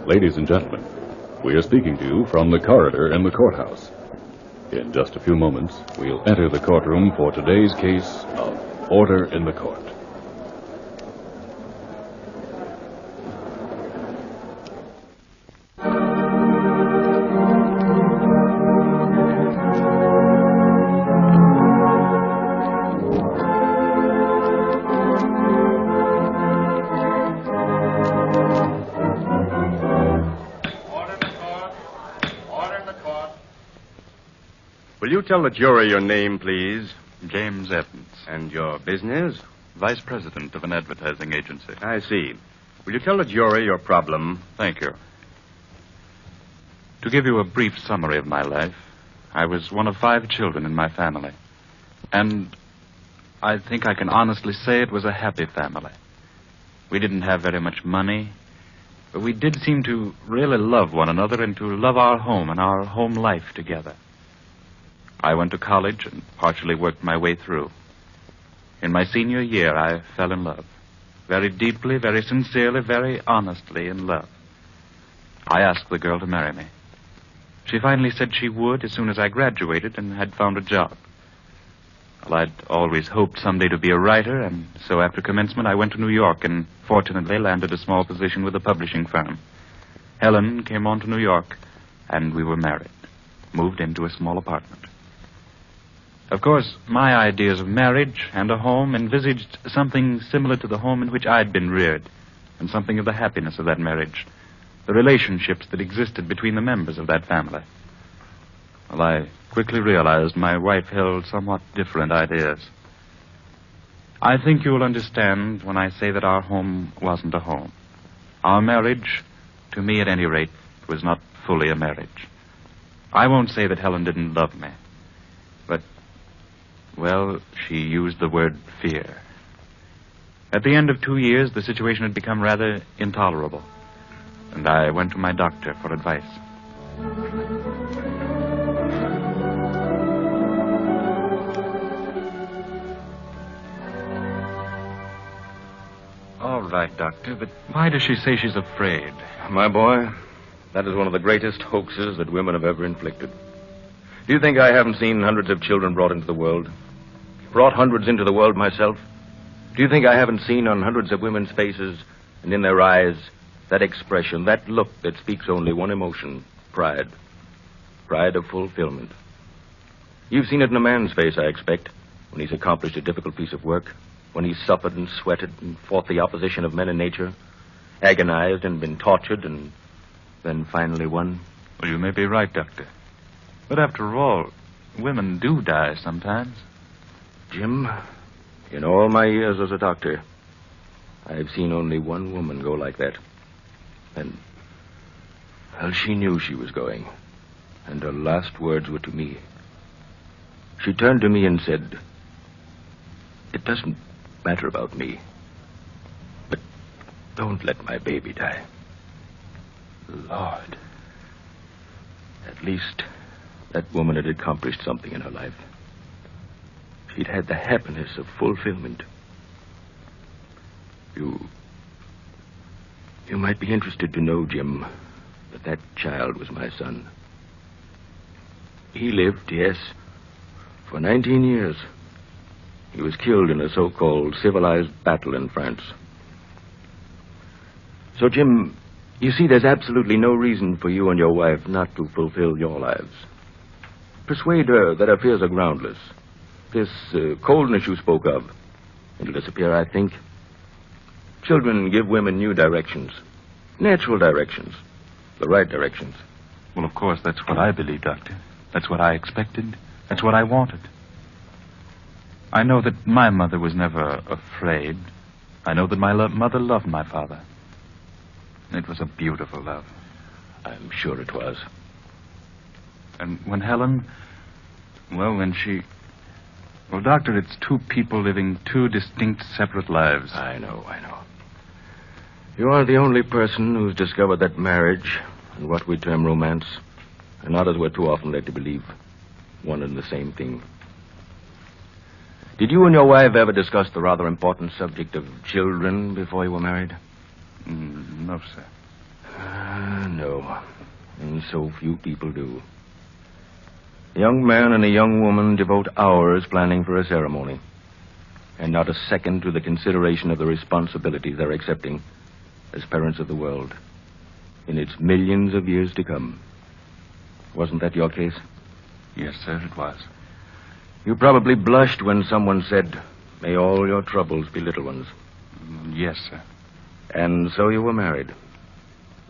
Ladies and gentlemen, we are speaking to you from the corridor in the courthouse. In just a few moments, we'll enter the courtroom for today's case of order in the court. Will you tell the jury your name, please? James Evans, And your business? Vice President of an advertising agency. I see. Will you tell the jury your problem? Thank you. To give you a brief summary of my life, I was one of 5 children in my family. And I think I can honestly say it was a happy family. We didn't have very much money, but we did seem to really love one another and to love our home and our home life together. I went to college and partially worked my way through. In my senior year, I fell in love. Very deeply, very sincerely, very honestly in love. I asked the girl to marry me. She finally said she would as soon as I graduated and had found a job. Well, I'd always hoped someday to be a writer, and so after commencement, I went to New York and fortunately landed a small position with a publishing firm. Helen came on to New York, and we were married. Moved into a small apartment. Of course, my ideas of marriage and a home envisaged something similar to the home in which I'd been reared, and something of the happiness of that marriage, the relationships that existed between the members of that family. Well, I quickly realized my wife held somewhat different ideas. I think you will understand when I say that our home wasn't a home. Our marriage, to me at any rate, was not fully a marriage. I won't say that Helen didn't love me, but well, she used the word fear. At the end of 2 years, the situation had become rather intolerable, and I went to my doctor for advice. All right, Doctor, but why does she say she's afraid? My boy, that is one of the greatest hoaxes that women have ever inflicted. Do you think I haven't seen hundreds of children brought into the world? Brought hundreds into the world myself? Do you think I haven't seen on hundreds of women's faces and in their eyes that expression, that look that speaks only one emotion, pride? Pride of fulfillment. You've seen it in a man's face, I expect, when he's accomplished a difficult piece of work, when he's suffered and sweated and fought the opposition of men and nature, agonized and been tortured and then finally won. Well, you may be right, Doctor. But after all, women do die sometimes. Jim, in all my years as a doctor, I've seen only one woman go like that. And, well, she knew she was going. And her last words were to me. She turned to me and said, "It doesn't matter about me, but don't let my baby die." Lord. At least that woman had accomplished something in her life. She'd had the happiness of fulfillment. You might be interested to know, Jim, that child was my son. He lived, yes, for 19 years. He was killed in a so-called civilized battle in France. So, Jim, you see, there's absolutely no reason for you and your wife not to fulfill your lives. Persuade her that her fears are groundless. This coldness you spoke of, it'll disappear, I think. Children give women new directions. Natural directions. The right directions. Well, of course, that's what I believe, Doctor. That's what I expected. That's what I wanted. I know that my mother was never afraid. I know that my mother loved my father. It was a beautiful love. I'm sure it was. And when Helen... Well, Doctor, it's 2 people living 2 distinct, separate lives. I know. You are the only person who's discovered that marriage and what we term romance are not, as we're too often led to believe, one and the same thing. Did you and your wife ever discuss the rather important subject of children before you were married? No, sir. know. And so few people do. A young man and a young woman devote hours planning for a ceremony, and not a second to the consideration of the responsibilities they're accepting as parents of the world in its millions of years to come. Wasn't that your case? Yes, sir, it was. You probably blushed when someone said, "May all your troubles be little ones." Yes, sir. And so you were married.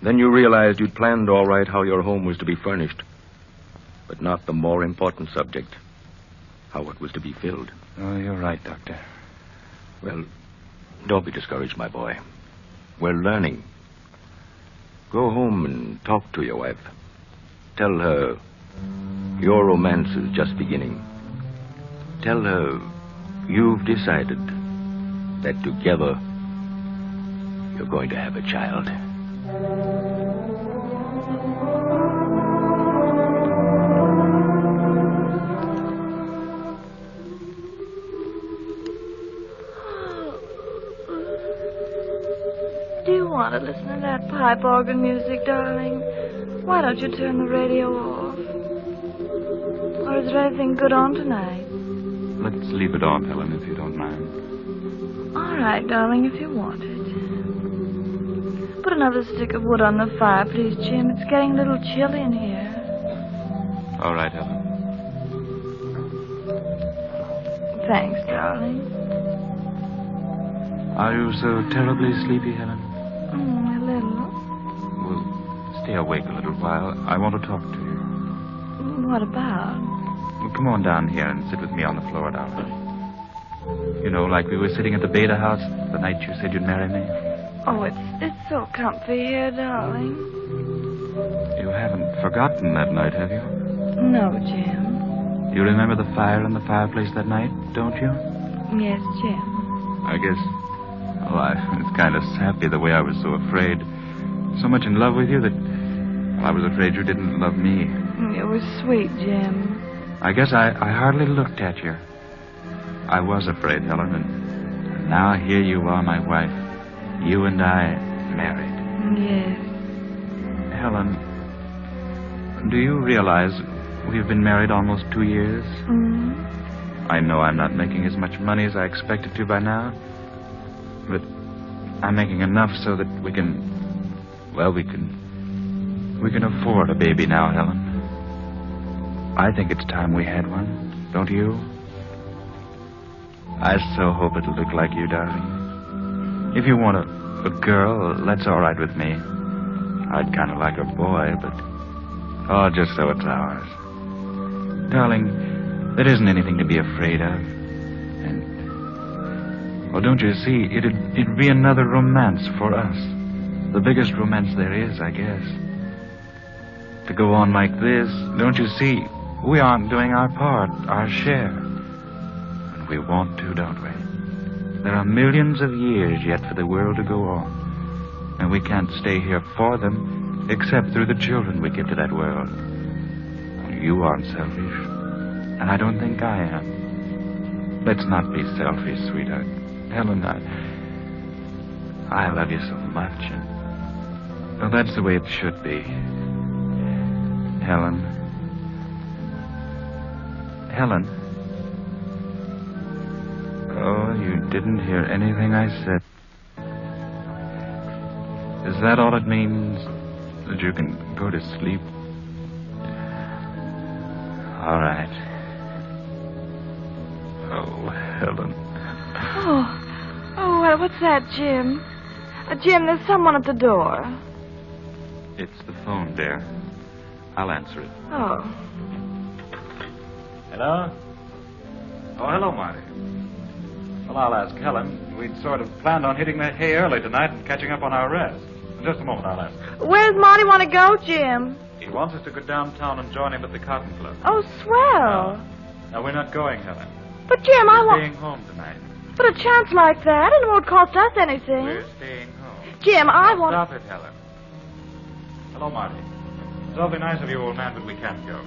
Then you realized you'd planned all right how your home was to be furnished, but not the more important subject, how it was to be filled. Oh, you're right, Doctor. Well, don't be discouraged, my boy. We're learning. Go home and talk to your wife. Tell her your romance is just beginning. Tell her you've decided that together you're going to have a child. Do you want to listen to that pipe organ music, darling? Why don't you turn the radio off? Or is there anything good on tonight? Let's leave it on, Helen, if you don't mind. All right, darling, if you want it. Put another stick of wood on the fire, please, Jim. It's getting a little chilly in here. All right, Helen. Thanks, darling. Are you so terribly sleepy, Helen? A little. Well, stay awake a little while. I want to talk to you. What about? Well, come on down here and sit with me on the floor, darling. You know, like we were sitting at the Beta House the night you said you'd marry me. Oh, it's so comfy here, darling. You haven't forgotten that night, have you? No, Jim. You remember the fire in the fireplace that night, don't you? Yes, Jim. I guess... Oh, it's kind of sappy the way I was so afraid. So much in love with you that... Well, I was afraid you didn't love me. It was sweet, Jim. I guess I hardly looked at you. I was afraid, Helen, and now here you are, my wife. You and I married. Yes. Helen, do you realize we've been married almost 2 years? Mm-hmm. I know I'm not making as much money as I expected to by now, but I'm making enough so that we can afford a baby now, Helen. I think it's time we had one, don't you? I so hope it'll look like you, darling. If you want a girl, that's all right with me. I'd kind of like a boy, but... Oh, just so it's ours. Darling, there isn't anything to be afraid of. And... Well, don't you see, it'd be another romance for us. The biggest romance there is, I guess. To go on like this, don't you see, we aren't doing our part, our share. And we want to, don't we? There are millions of years yet for the world to go on. And we can't stay here for them, except through the children we give to that world. You aren't selfish, and I don't think I am. Let's not be selfish, sweetheart. Helen, I love you so much, and well, that's the way it should be. Helen. Helen. Oh, you didn't hear anything I said. Is that all it means? That you can go to sleep? All right. Oh, Helen. Oh, what's that, Jim? Jim, there's someone at the door. It's the phone, dear. I'll answer it. Oh. Hello? Oh, hello, Marty. Well, I'll ask Helen. We'd sort of planned on hitting the hay early tonight and catching up on our rest. In just a moment, I'll ask her. Where does Marty want to go, Jim? He wants us to go downtown and join him at the Cotton Club. Oh, swell. No, we're not going, Helen. But, Jim, We're staying home tonight. But a chance like that, and it won't cost us anything. We're staying home. Jim, I want... Stop it, Helen. Hello, Marty. It's awfully nice of you, old man, but we can't go.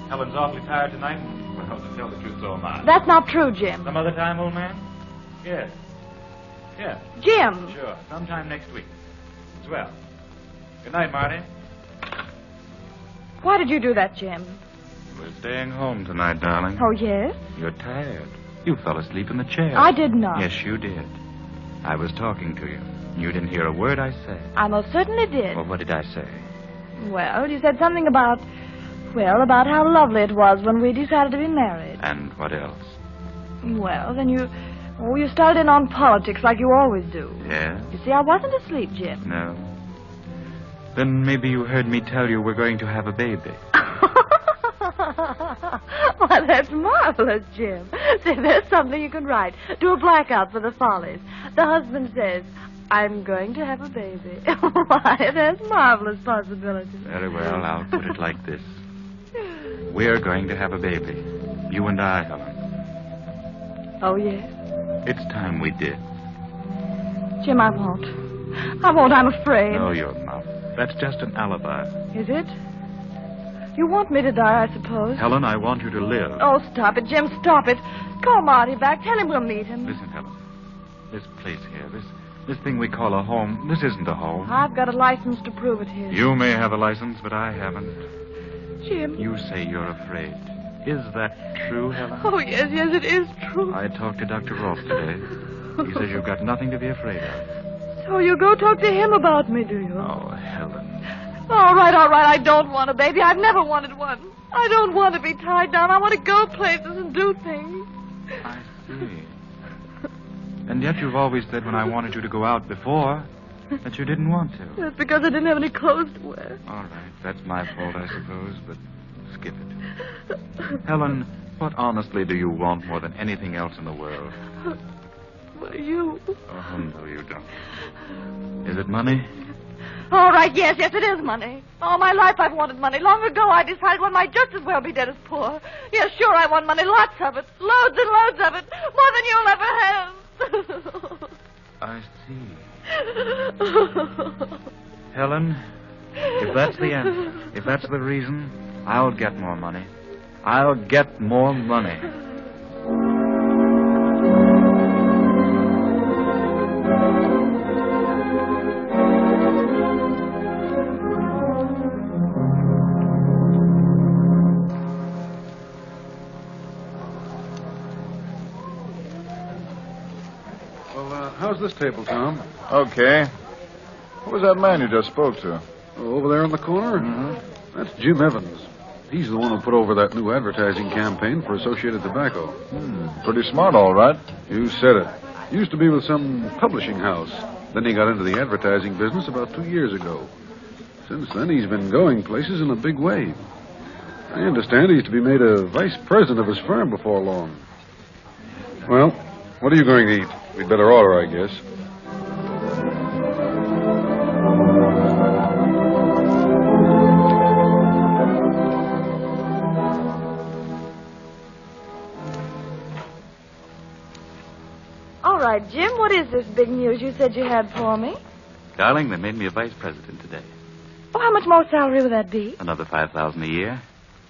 Helen's awfully tired tonight. Well, to tell the truth, so am I. That's not true, Jim. Some other time, old man? Yes. Yes. Jim. Sure. Sometime next week. Swell. Good night, Marty. Why did you do that, Jim? We're staying home tonight, darling. Oh, yes? You're tired. You fell asleep in the chair. I did not. Yes, you did. I was talking to you. You didn't hear a word I said. I most certainly did. Well, what did I say? Well, you said something about how lovely it was when we decided to be married. And what else? Well, then you started in on politics like you always do. Yes? You see, I wasn't asleep, Jim. No. Then maybe you heard me tell you we're going to have a baby. Why, that's marvelous, Jim. Say, there's something you can write. Do a blackout for the Follies. The husband says, I'm going to have a baby. Why, there's marvelous possibilities. Very well, I'll put it like this. We're going to have a baby. You and I, Helen. Oh, yes? It's time we did. Jim, I won't. I'm afraid. No, you're not. That's just an alibi. Is it? You want me to die, I suppose. Helen, I want you to live. Oh, stop it, Jim, stop it. Call Marty back. Tell him we'll meet him. Listen, Helen. This place here, this thing we call a home, this isn't a home. I've got a license to prove it here. You may have a license, but I haven't. Jim. You say you're afraid. Is that true, Helen? Oh, yes, it is true. I talked to Dr. Rolfe today. He says you've got nothing to be afraid of. So you go talk to him about me, do you? Oh, Helen. All right. I don't want a baby. I've never wanted one. I don't want to be tied down. I want to go places and do things. I see. And yet you've always said when I wanted you to go out before that you didn't want to. That's because I didn't have any clothes to wear. All right. That's my fault, I suppose, but skip it. Helen, what honestly do you want more than anything else in the world? What are you? Oh, no, you don't. Is it money? All right, yes, it is money. All my life I've wanted money. Long ago I decided one might just as well be dead as poor. Yes, sure, I want money. Lots of it. Loads and loads of it. More than you'll ever have. I see. Helen, if that's the answer, if that's the reason, I'll get more money. I'll get more money. How's this table, Tom? Okay. Who was that man you just spoke to? Over there in the corner? Mm-hmm. That's Jim Evans. He's the one who put over that new advertising campaign for Associated Tobacco. Pretty smart, all right. You said it. Used to be with some publishing house. Then he got into the advertising business about 2 years ago. Since then, he's been going places in a big way. I understand he's to be made a vice president of his firm before long. Well, what are you going to eat? We'd better order, I guess. All right, Jim, what is this big news you said you had for me? Darling, they made me a vice president today. Oh, how much more salary would that be? Another $5,000 a year.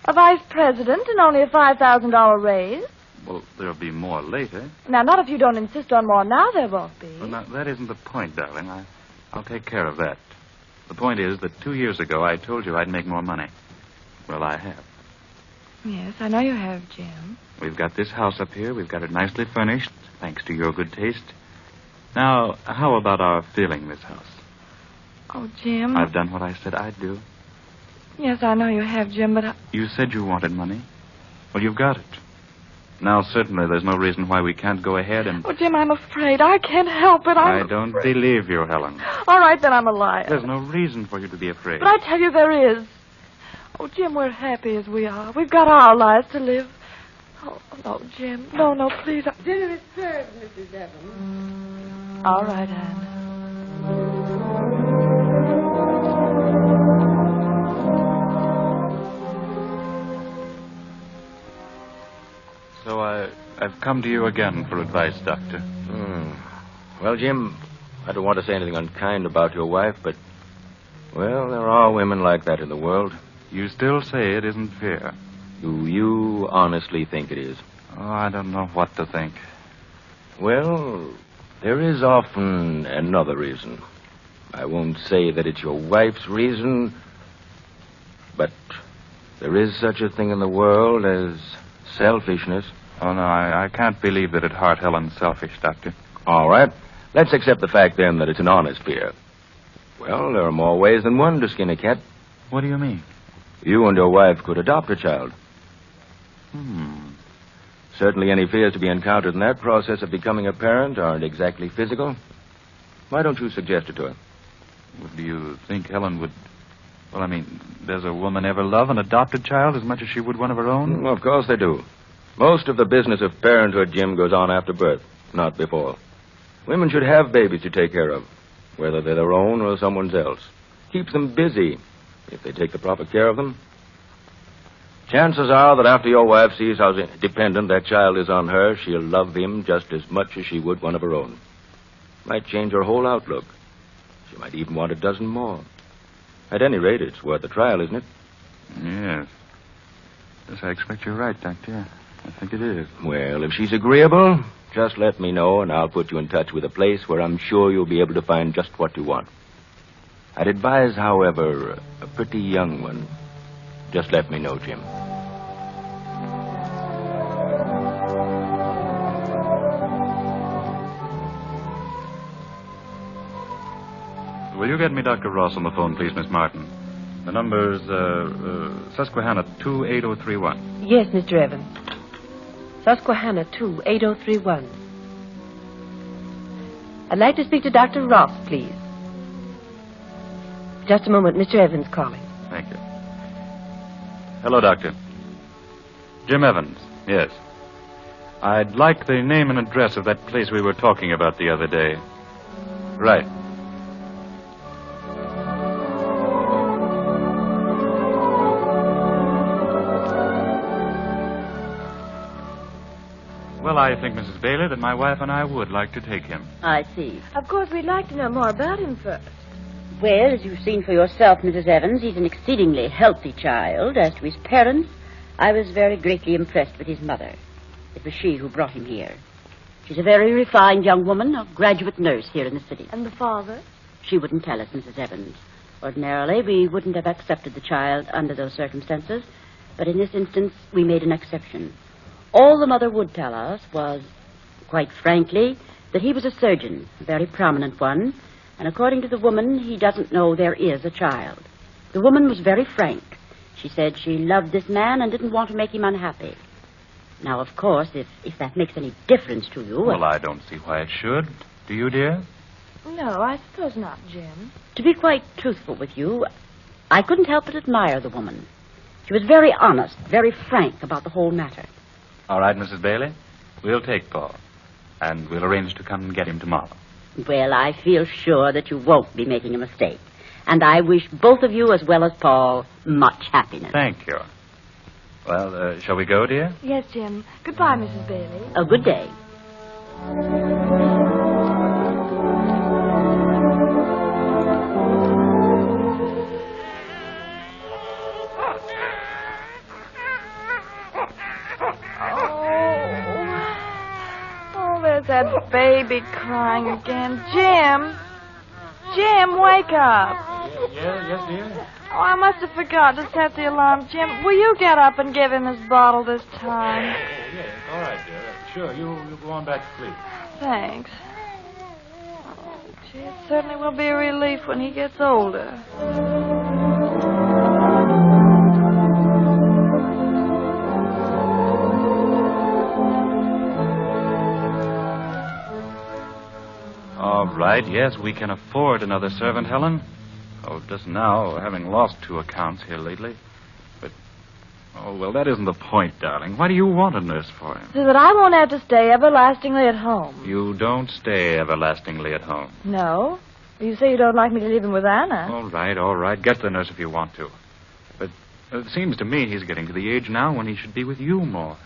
A vice president and only a $5,000 raise? Well, there'll be more later. Now, not if you don't insist on more now, there won't be. Well, now, that isn't the point, darling. I'll take care of that. The point is that 2 years ago I told you I'd make more money. Well, I have. Yes, I know you have, Jim. We've got this house up here. We've got it nicely furnished, thanks to your good taste. Now, how about our filling this house? Oh, Jim. I've done what I said I'd do. Yes, I know you have, Jim, but You said you wanted money. Well, you've got it. Now, certainly, there's no reason why we can't go ahead and... Oh, Jim, I'm afraid. I can't help it. I don't believe you, Helen. All right, then I'm a liar. There's no reason for you to be afraid. But I tell you there is. Oh, Jim, we're happy as we are. We've got our lives to live. Oh, no, Jim. No, please. Dinner is served, Mrs. Evans. All right, Anne. So I've come to you again for advice, Doctor. Well, Jim, I don't want to say anything unkind about your wife, but, well, there are women like that in the world. You still say it isn't fair. Do you honestly think it is? Oh, I don't know what to think. Well, there is often another reason. I won't say that it's your wife's reason, but There is such a thing in the world as selfishness. Oh, no, I can't believe that at heart Helen's selfish, Doctor. All right. Let's accept the fact, then, that it's an honest fear. Well, there are more ways than one to skin a cat. What do you mean? You and your wife could adopt a child. Certainly any fears to be encountered in that process of becoming a parent aren't exactly physical. Why don't you suggest it to her? Well, do you think Helen would... Well, I mean, does a woman ever love an adopted child as much as she would one of her own? Of course they do. Most of the business of parenthood, Jim, goes on after birth, not before. Women should have babies to take care of, whether they're their own or someone's else. Keeps them busy if they take the proper care of them. Chances are that after your wife sees how dependent that child is on her, she'll love him just as much as she would one of her own. Might change her whole outlook. She might even want a dozen more. At any rate, it's worth a trial, isn't it? Yes. Yes, I expect you're right, Doctor. I think it is. Well, if she's agreeable, just let me know, and I'll put you in touch with a place where I'm sure you'll be able to find just what you want. I'd advise, however, a pretty young one. Just let me know, Jim. Will you get me Dr. Ross on the phone, please, Miss Martin? The number's Susquehanna 28031. Yes, Mr. Evans. Susquehanna 28031. I'd like to speak to Dr. Ross, please. Just a moment. Mr. Evans calling. Thank you. Hello, Doctor. Jim Evans, yes. I'd like the name and address of that place we were talking about the other day. Right. Well, I think, Mrs. Bailey, that my wife and I would like to take him. I see. Of course, we'd like to know more about him first. Well, as you've seen for yourself, Mrs. Evans, he's an exceedingly healthy child. As to his parents, I was very greatly impressed with his mother. It was she who brought him here. She's a very refined young woman, a graduate nurse here in the city. And the father? She wouldn't tell us, Mrs. Evans. Ordinarily, we wouldn't have accepted the child under those circumstances, but in this instance, we made an exception. All the mother would tell us was, quite frankly, that he was a surgeon, a very prominent one, and according to the woman, he doesn't know there is a child. The woman was very frank. She said she loved this man and didn't want to make him unhappy. Now, of course, if that makes any difference to you... Well, I don't see why it should. Do you, dear? No, I suppose not, Jim. To be quite truthful with you, I couldn't help but admire the woman. She was very honest, very frank about the whole matter. All right, Mrs. Bailey. We'll take Paul. And we'll arrange to come and get him tomorrow. Well, I feel sure that you won't be making a mistake. And I wish both of you, as well as Paul, much happiness. Thank you. Well, shall we go, dear? Yes, Jim. Goodbye, Mrs. Bailey. A good day. That baby crying again. Jim! Jim, wake up. Yes, dear? Oh, I must have forgotten to set the alarm. Jim, will you get up and give him his bottle this time? Yes, all right, dear. Sure, you go on back to sleep. Thanks. Oh, gee, it certainly will be a relief when he gets older. All right, yes, we can afford another servant, Helen. Oh, just now, having lost 2 accounts here lately. But, oh, well, that isn't the point, darling. Why do you want a nurse for him? So that I won't have to stay everlastingly at home. You don't stay everlastingly at home. No? You say you don't like me to leave him with Anna. All right. Get the nurse if you want to. But it seems to me he's getting to the age now when he should be with you more.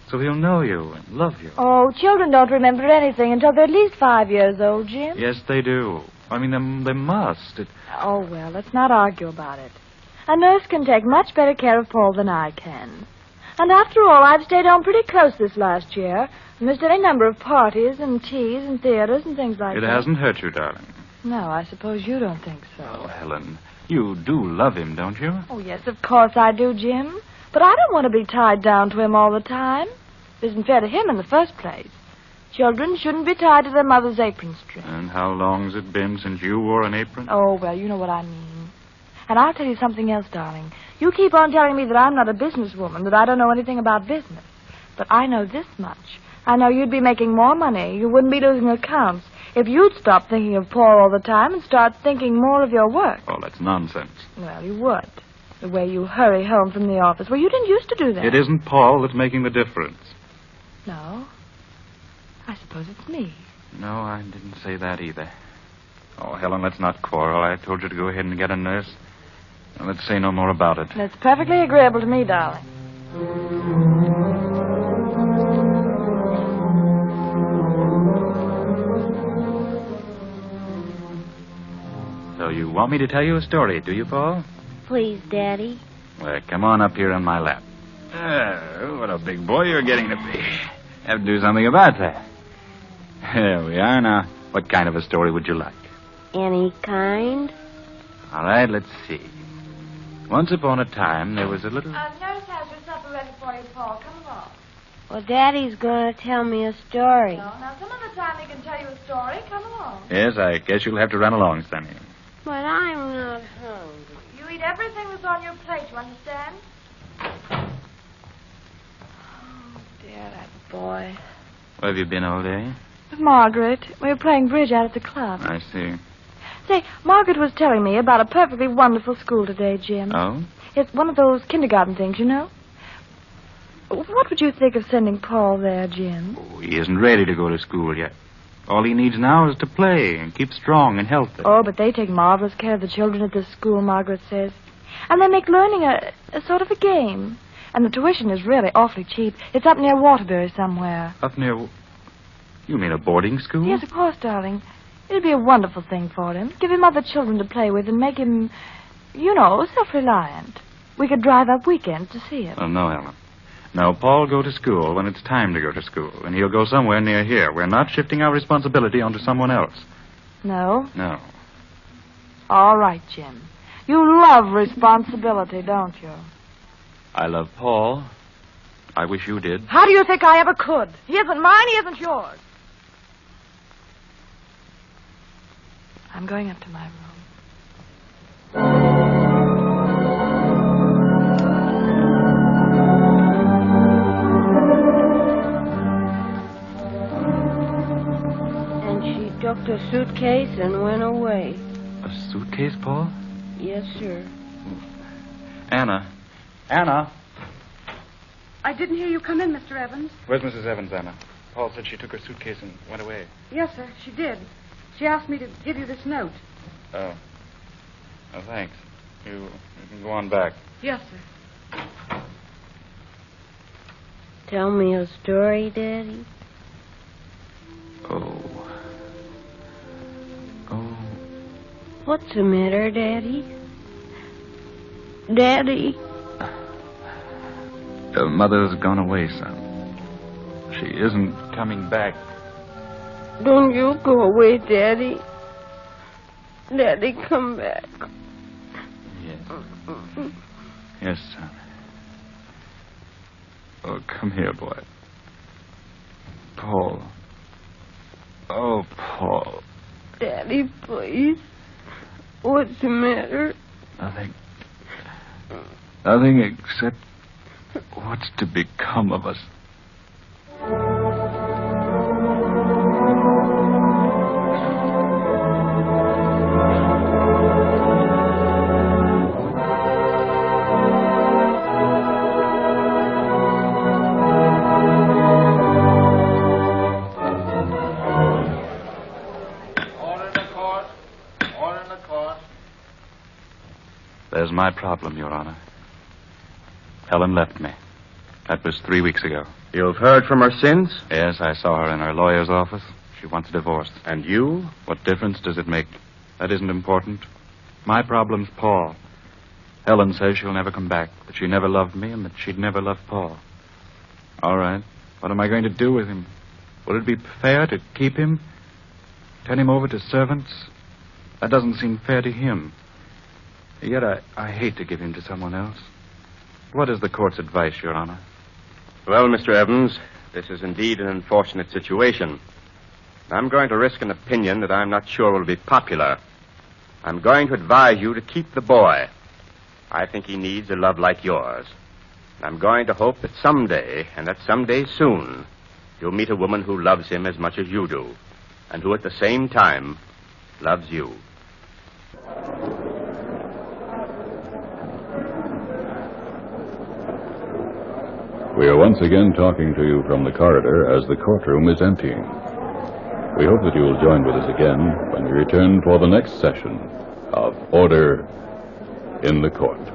So he'll know you and love you. Oh, children don't remember anything until they're at least 5 years old, Jim. Yes, they do. I mean, they must. Oh, well, let's not argue about it. A nurse can take much better care of Paul than I can. And after all, I've stayed on pretty close this last year. Missed any number of parties and teas and theaters and things like that. It hasn't hurt you, darling. No, I suppose you don't think so. Oh, Helen, you do love him, don't you? Oh, yes, of course I do, Jim. But I don't want to be tied down to him all the time. It isn't fair to him in the first place. Children shouldn't be tied to their mother's apron string. And how long's it been since you wore an apron? Oh, well, you know what I mean. And I'll tell you something else, darling. You keep on telling me that I'm not a businesswoman, that I don't know anything about business. But I know this much. I know you'd be making more money. You wouldn't be losing accounts if you'd stop thinking of Paul all the time and start thinking more of your work. Oh, that's nonsense. Well, you would. The way you hurry home from the office. Well, you didn't used to do that. It isn't Paul that's making the difference. No. I suppose it's me. No, I didn't say that either. Oh, Helen, let's not quarrel. I told you to go ahead and get a nurse. Now, let's say no more about it. That's perfectly agreeable to me, darling. So you want me to tell you a story, do you, Paul? Please, Daddy. Well, come on up here on my lap. What a big boy you're getting to be. Have to do something about that. There we are. Now, what kind of a story would you like? Any kind? All right, let's see. Once upon a time, there was a little... Nurse has your supper ready for you, Paul. Come along. Well, Daddy's going to tell me a story. No, now, some other time he can tell you a story. Come along. Yes, I guess you'll have to run along, Sonny. But I'm not hungry. You eat everything that's on your plate, you understand? Oh, dear, that boy. Where have you been all day? With Margaret. We were playing bridge out at the club. I see. Say, Margaret was telling me about a perfectly wonderful school today, Jim. Oh? It's one of those kindergarten things, you know. What would you think of sending Paul there, Jim? Oh, he isn't ready to go to school yet. All he needs now is to play and keep strong and healthy. Oh, but they take marvelous care of the children at this school, Margaret says. And they make learning a sort of a game. And the tuition is really awfully cheap. It's up near Waterbury somewhere. Up near... You mean a boarding school? Yes, of course, darling. It'd be a wonderful thing for him. Give him other children to play with and make him, you know, self-reliant. We could drive up weekends to see him. Oh, no, Helen. Now, Paul go to school when it's time to go to school, and he'll go somewhere near here. We're not shifting our responsibility onto someone else. No? No. All right, Jim. You love responsibility, don't you? I love Paul. I wish you did. How do you think I ever could? He isn't mine, he isn't yours. I'm going up to my room. Took the suitcase and went away. A suitcase, Paul? Yes, sir. Anna. Anna. I didn't hear you come in, Mr. Evans. Where's Mrs. Evans, Anna? Paul said she took her suitcase and went away. Yes, sir, she did. She asked me to give you this note. Oh. Oh, thanks. You can go on back. Yes, sir. Tell me a story, Daddy. Oh. What's the matter, Daddy? Daddy? Mother's gone away, son. She isn't coming back. Don't you go away, Daddy. Daddy, come back. Yes. Yes, son. Oh, come here, boy. Paul. Oh, Paul. Daddy, please. What's the matter? Nothing. Nothing except what's to become of us. There's my problem, Your Honor. Helen left me. That was 3 weeks ago. You've heard from her since? Yes, I saw her in her lawyer's office. She wants a divorce. And you? What difference does it make? That isn't important. My problem's Paul. Helen says she'll never come back, that she never loved me, and that she'd never love Paul. All right. What am I going to do with him? Would it be fair to keep him? Turn him over to servants? That doesn't seem fair to him. Yet I hate to give him to someone else. What is the court's advice, Your Honor? Well, Mr. Evans, this is indeed an unfortunate situation. I'm going to risk an opinion that I'm not sure will be popular. I'm going to advise you to keep the boy. I think he needs a love like yours. I'm going to hope that someday, and that someday soon, you'll meet a woman who loves him as much as you do, and who at the same time loves you. We are once again talking to you from the corridor as the courtroom is emptying. We hope that you will join with us again when we return for the next session of Order in the Court.